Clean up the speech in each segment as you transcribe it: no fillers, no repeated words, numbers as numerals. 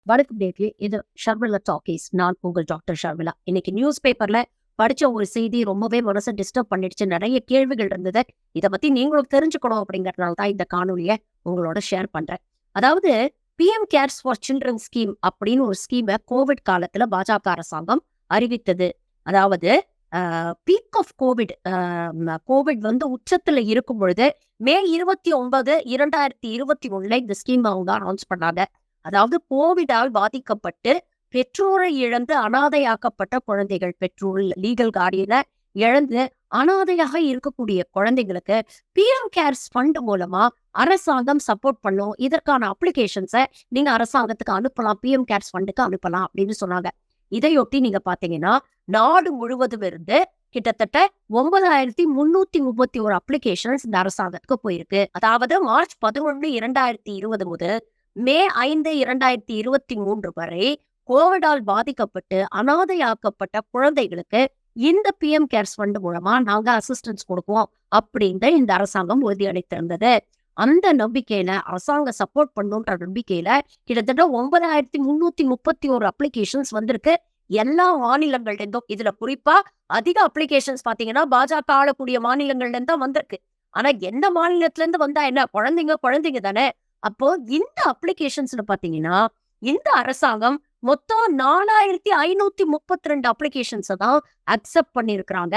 வணக்கம் நேர்களே, இது ஷர்மிளா டாக்கீஸ். நான் உங்கள் டாக்டர் ஷர்மிளா. இன்னைக்கு நியூஸ் பேப்பர்ல படிச்ச ஒரு செய்தி ரொம்பவே மனசை டிஸ்டர்ப் பண்ணிடுச்சு. நிறைய கேள்விகள் இருந்தது. இதை பத்தி நீங்களும் தெரிஞ்சுக்கணும் அப்படிங்கறதுனால தான் இந்த காணொலியை உங்களோட ஷேர் பண்றேன். அதாவது PM CARES for children scheme அப்படின்னு ஒரு ஸ்கீமை கோவிட் காலத்துல பாஜக அரசாங்கம் அறிவித்தது. அதாவது பீக் ஆஃப் கோவிட் கோவிட் வந்து உச்சத்துல இருக்கும் பொழுது மே 29, 2021 இந்த ஸ்கீம் அவங்க அனௌன்ஸ் பண்ணாங்க. அதாவது கோவிடால் பாதிக்கப்பட்டு பெற்றோரை இழந்து அனாதையாக்கப்பட்ட குழந்தைகள், பெற்றோர் லீகல் கார்டியனை இழந்து அனாதையாக இருக்கக்கூடிய குழந்தைங்களுக்கு பிஎம் கேர்ஸ் ஃபண்ட் மூலமா அரசாங்கம் சப்போர்ட் பண்ணும். இதற்கான அப்ளிகேஷன்ஸை நீங்க அரசாங்கத்துக்கு அனுப்பலாம், பிஎம் கேர்ஸ் ஃபண்டுக்கு அனுப்பலாம் அப்படின்னு சொன்னாங்க. இதையொட்டி நீங்க பாத்தீங்கன்னா நாடு முழுவதும் இருந்து கிட்டத்தட்ட 9331 அப்ளிகேஷன்ஸ் இந்த அரசாங்கத்துக்கு போயிருக்கு. அதாவது மார்ச் 11, 2020 முதல் மே 5, 2023 வரை கோவிடால் பாதிக்கப்பட்டு அனாதையாக்கப்பட்ட குழந்தைகளுக்கு இந்த பிஎம் கேர்ஸ் ஃபண்ட் மூலமா நாங்க அசிஸ்டன்ஸ் கொடுப்போம் அப்படின்னு இந்த அரசாங்கம் உறுதியளித்திருந்தது. அந்த நம்பிக்கையில அரசாங்கம் சப்போர்ட் பண்ணுன்ற நம்பிக்கையில கிட்டத்தட்ட 9331 அப்ளிகேஷன்ஸ் வந்திருக்கு எல்லா மாநிலங்கள்ல இருந்தும். இதுல குறிப்பா அதிக அப்ளிகேஷன்ஸ் பாத்தீங்கன்னா பாஜக ஆளக்கூடிய மாநிலங்கள்ல இருந்து தான் வந்திருக்கு. ஆனா எந்த மாநிலத்துல இருந்து வந்தா என்ன, குழந்தைங்க தானே. அப்போ இந்த அப்ளிகேஷன்ஸ்ல பாத்தீங்கன்னா இந்த அரசாங்கம் மொத்தம் 4532 அப்ளிகேஷன்ஸ் தான் அக்செப்ட் பண்ணிருக்கிறாங்க.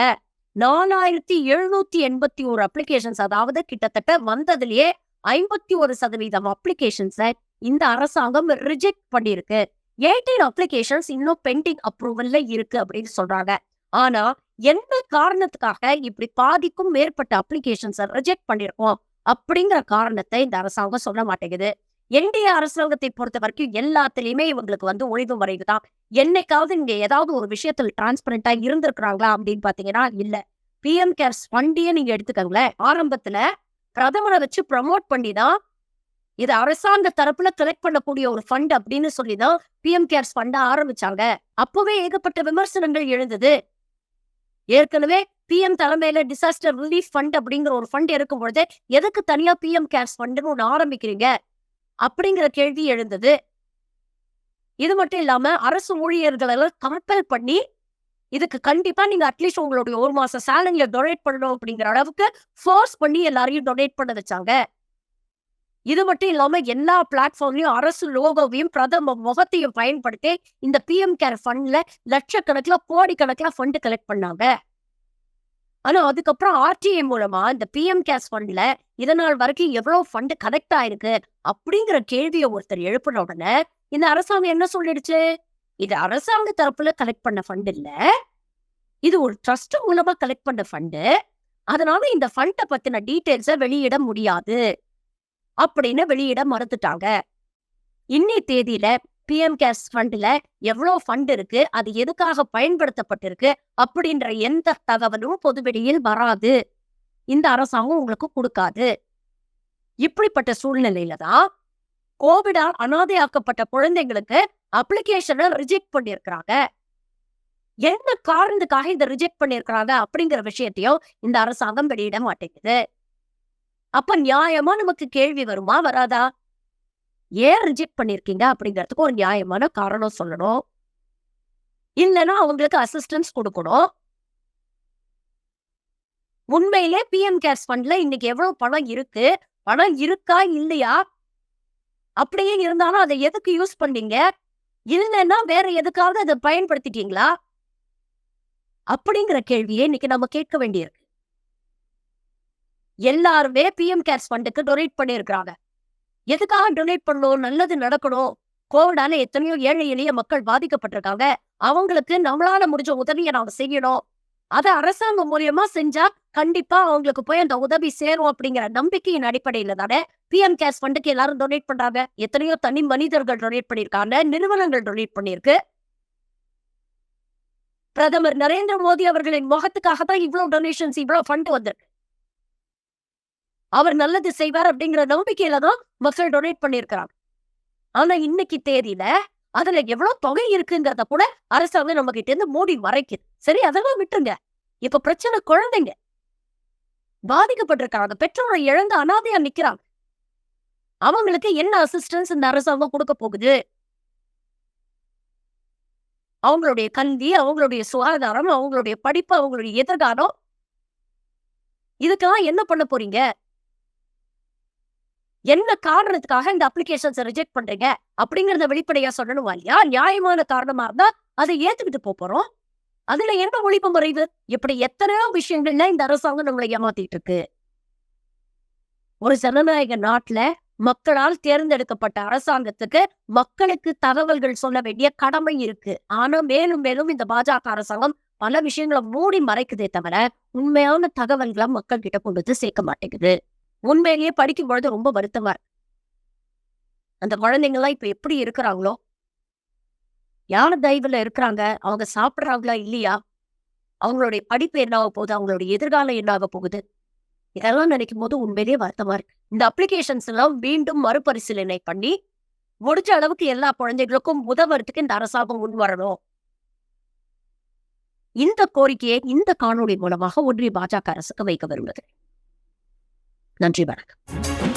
4781 அப்ளிகேஷன்ஸ், அதாவது கிட்டத்தட்ட வந்ததுலயே 51% அப்ளிகேஷன்ஸை இந்த அரசாங்கம் ரிஜெக்ட் பண்ணிருக்கு. 18 அப்ளிகேஷன்ஸ் இன்னும் பெண்டிங் அப்ரூவல்ல இருக்கு அப்படின்னு சொல்றாங்க. ஆனா என்ன காரணத்துக்காக இப்படி பாதிக்கும் மேற்பட்ட அப்ளிகேஷன்ஸை ரிஜெக்ட் பண்ணிருக்கோம் அப்படிங்கிற காரணத்தை இந்த அரசாங்கம் சொல்ல மாட்டேங்குது. என்டிஏ அரசாங்கத்தை பொறுத்த வரைக்கும் எல்லாத்துலயுமே இவங்களுக்கு வந்து ஒளிவு மறைவு தான். என்னைக்காவது இங்க ஏதாவது ஒரு விஷயத்துல டிரான்ஸ்பரண்டா இருந்திருக்கிறாங்களா அப்படின்னு பாத்தீங்கன்னா இல்ல. பிஎம் கேர்ஸ் ஃபண்டையே நீங்க எடுத்துக்கங்களேன். ஆரம்பத்துல பிரதமரை வச்சு ப்ரமோட் பண்ணி தான் இது அரசாங்க தரப்புல கலெக்ட் பண்ணக்கூடிய ஒரு ஃபண்ட் அப்படின்னு சொல்லிதான் பிஎம் கேர்ஸ் ஃபண்ட ஆரம்பிச்சாங்க. அப்பவே ஏகப்பட்ட விமர்சனங்கள் எழுந்தது. ஏற்கனவே பிஎம் தலைமையில டிசாஸ்டர் ரிலீஃப் ஃபண்ட் அப்படிங்கிற ஒரு ஃபண்ட் இருக்கும் பொழுது எதுக்கு தனியா பிஎம் கேர்ஸ் ஃபண்ட்னு ஒண்ணு ஆரம்பிக்கிறீங்க அப்படிங்கிற கேள்வி எழுந்தது. இது மட்டும் இல்லாம அரசு ஊழியர்களை கம்பல் பண்ணி இதுக்கு கண்டிப்பா நீங்க அட்லீஸ்ட் உங்களுடைய ஒரு மாச சேலரியை டொனேட் பண்ணணும் அப்படிங்கிற அளவுக்கு ஃபோர்ஸ் பண்ணி எல்லாரையும் டொனேட் பண்ண வச்சாங்க. இது மட்டும் இல்லாம எல்லா பிளாட்ஃபார்ம்லயும் அரசு லோகோவையும் பிரதம முகத்தையும் பயன்படுத்தி இந்த பிஎம் கேர் ஃபண்ட்ல லட்சக்கணக்கில் கோடிக்கணக்கில் ஃபண்ட் கலெக்ட் பண்ணாங்க. ஆனா அதுக்கப்புறம் ஆர்டிஐ மூலமா இந்த பிஎம் கேர்ஸ் ஃபண்ட்ல இதனால் வரைக்கும் எவ்வளவு ஃபண்ட் கலெக்ட் ஆயிருக்கு அப்படிங்கிற கேள்வியை ஒருத்தர் எழுப்பின உடனே இந்த அரசாங்கம் என்ன சொல்லிடுச்சு, இது அரசாங்க தரப்புல கலெக்ட் பண்ண ஃபண்ட் இல்ல, இது ஒரு ட்ரஸ்ட் மூலமா கலெக்ட் பண்ண ஃபண்டு, அதனால இந்த ஃபண்டை பத்தின டீடைல்ஸை வெளியிட முடியாது அப்படின்னு வெளியிட மறுத்துட்டாங்க. இன்னி தேதியில பிஎம் கேர்ஸ் ஃபண்ட்ல எவ்வளவு ஃபண்ட் இருக்கு, அது எதுக்காக பயன்படுத்தப்பட்டிருக்கு அப்படின்ற எந்த தகவலும் பொதுவெளியில் வராது. இந்த அரசாங்கம் உங்களுக்கு கொடுக்காது. இப்படிப்பட்ட சூழ்நிலையில தான் கோவிடால் அனாதையாக்கப்பட்ட குழந்தைங்களுக்கு அப்ளிகேஷனை ரிஜெக்ட் பண்ணிருக்கிறாங்க. என்ன காரணத்துக்காக இதை ரிஜெக்ட் பண்ணிருக்கிறாங்க அப்படிங்கிற விஷயத்தையும் இந்த அரசாங்கம் வெளியிட மாட்டேங்குது. அப்ப நியாயமா நமக்கு கேள்வி வருமா வராதா? ஏன் ரிஜெக்ட் பண்ணிருக்கீங்க அப்படிங்கிறதுக்கு ஒரு நியாயமான காரணம் சொல்லணும். இல்லைன்னா அவங்களுக்கு அசிஸ்டன்ஸ் கொடுக்கணும். உண்மையிலே பிஎம் கேர்ஸ் ஃபண்ட்ல இன்னைக்கு எவ்வளவு பணம் இருக்கு, பணம் இருக்கா இல்லையா, அப்படியே இருந்தாலும் அதை எதுக்கு யூஸ் பண்ணீங்க, இல்லைன்னா வேற எதுக்காவது அதை பயன்படுத்திட்டீங்களா அப்படிங்கிற கேள்வியை இன்னைக்கு நம்ம கேட்க வேண்டியிருக்கு. எல்லாருமே பிஎம் கேர்ஸ் ஃபண்டுக்கு டொனேட் பண்ணிருக்கிறாங்க. எதுக்காக டொனேட் பண்ணணும், நல்லது நடக்கணும். கோவிடால எத்தனையோ ஏழை எளிய மக்கள் பாதிக்கப்பட்டிருக்காங்க, அவங்களுக்கு நம்மளால முடிஞ்ச உதவியை நாம செய்யணும். அதை அரசாங்கம் மூலியமா செஞ்சா கண்டிப்பா அவங்களுக்கு போய் அந்த உதவி சேரும் அப்படிங்கிற நம்பிக்கையின் அடிப்படையில தானே பிஎம் கேர்ஸ் ஃபண்டுக்கு எல்லாரும் டொனேட் பண்றாங்க. எத்தனையோ தனி மனிதர்கள் டொனேட் பண்ணிருக்காங்க, நிறுவனங்கள் டொனேட் பண்ணிருக்கு. பிரதமர் நரேந்திர மோடி அவர்களின் முகத்துக்காக தான் இவ்வளவு டொனேஷன்ஸ், இவ்வளவு ஃபண்ட் வந்திருக்கு. அவர் நல்லது செய்வார் அப்படிங்கிற நம்பிக்கையில தான் மக்கள் டொனேட் பண்ணிருக்கிறாங்க. ஆனா இன்னைக்கு தேதியில அதுல எவ்வளவு தொகை இருக்குங்கிறத கூட அரசாங்கம் நம்ம கிட்ட இருந்து மூடி மறைக்குது. சரி, அதெல்லாம் விட்டுருங்க. இப்ப பிரச்சனை குழந்தைங்க பாதிக்கப்பட்டிருக்காங்க, பெற்றோரை இழந்து அனாதையா நிக்கிறாங்க. அவங்களுக்கு என்ன அசிஸ்டன்ஸ் இந்த அரசாங்கம் கொடுக்க போகுது? அவங்களுடைய கல்வி, அவங்களுடைய சுகாதாரம், அவங்களுடைய படிப்பு, அவங்களுடைய எதிர்காலம், இதுக்கெல்லாம் என்ன பண்ண போறீங்க? என்ன காரணத்துக்காக இந்த அப்ளிகேஷன்ஸ ரிஜெக்ட் பண்றீங்க? அப்படிங்கிறத வெளிப்படையா சொல்லணுமா இல்லையா? நியாயமான காரணமா இருந்தா அதை ஏத்துக்கிட்டு போறோம். அதுல என்ன ஒளிவு மறைவு? இப்படி எத்தனையோ விஷயங்கள்ல இந்த அரசாங்கம் நம்மளை ஏமாத்திட்டு இருக்கு. ஒரு ஜனநாயக நாட்டுல மக்களால் தேர்ந்தெடுக்கப்பட்ட அரசாங்கத்துக்கு மக்களுக்கு தகவல்கள் சொல்ல வேண்டிய கடமை இருக்கு. ஆனா மேலும் மேலும் இந்த பாஜக அரசாங்கம் பல விஷயங்களை மூடி மறைக்குதே தவிர உண்மையான தகவல்களை மக்கள் கிட்ட கொண்டு வந்து சேர்க்க மாட்டேங்குது. உண்மையிலேயே படிக்கும் பொழுது ரொம்ப வருத்தமா இருக்கு. அந்த குழந்தைங்க எல்லாம் இப்ப எப்படி இருக்கிறாங்களோ, யார் தயவுல இருக்கிறாங்க, அவங்க சாப்பிடுறாங்களா இல்லையா, அவங்களுடைய படிப்பு என்ன ஆக போகுது, அவங்களுடைய எதிர்காலம் என்ன ஆக போகுது, இதெல்லாம் நினைக்கும் போது உண்மையிலேயே வருத்தமா இருக்கு. இந்த அப்ளிகேஷன்ஸ் எல்லாம் மீண்டும் மறுபரிசீலனை பண்ணி முடிஞ்ச அளவுக்கு எல்லா குழந்தைகளுக்கும் உதவுறதுக்கு இந்த அரசாங்கம் முன் வரணும். இந்த கோரிக்கையை இந்த காணொளி மூலமாக ஒன்றிய பாஜக அரசுக்கு வைக்க விரும்புகிறேன். நன்றி, வணக்கம்.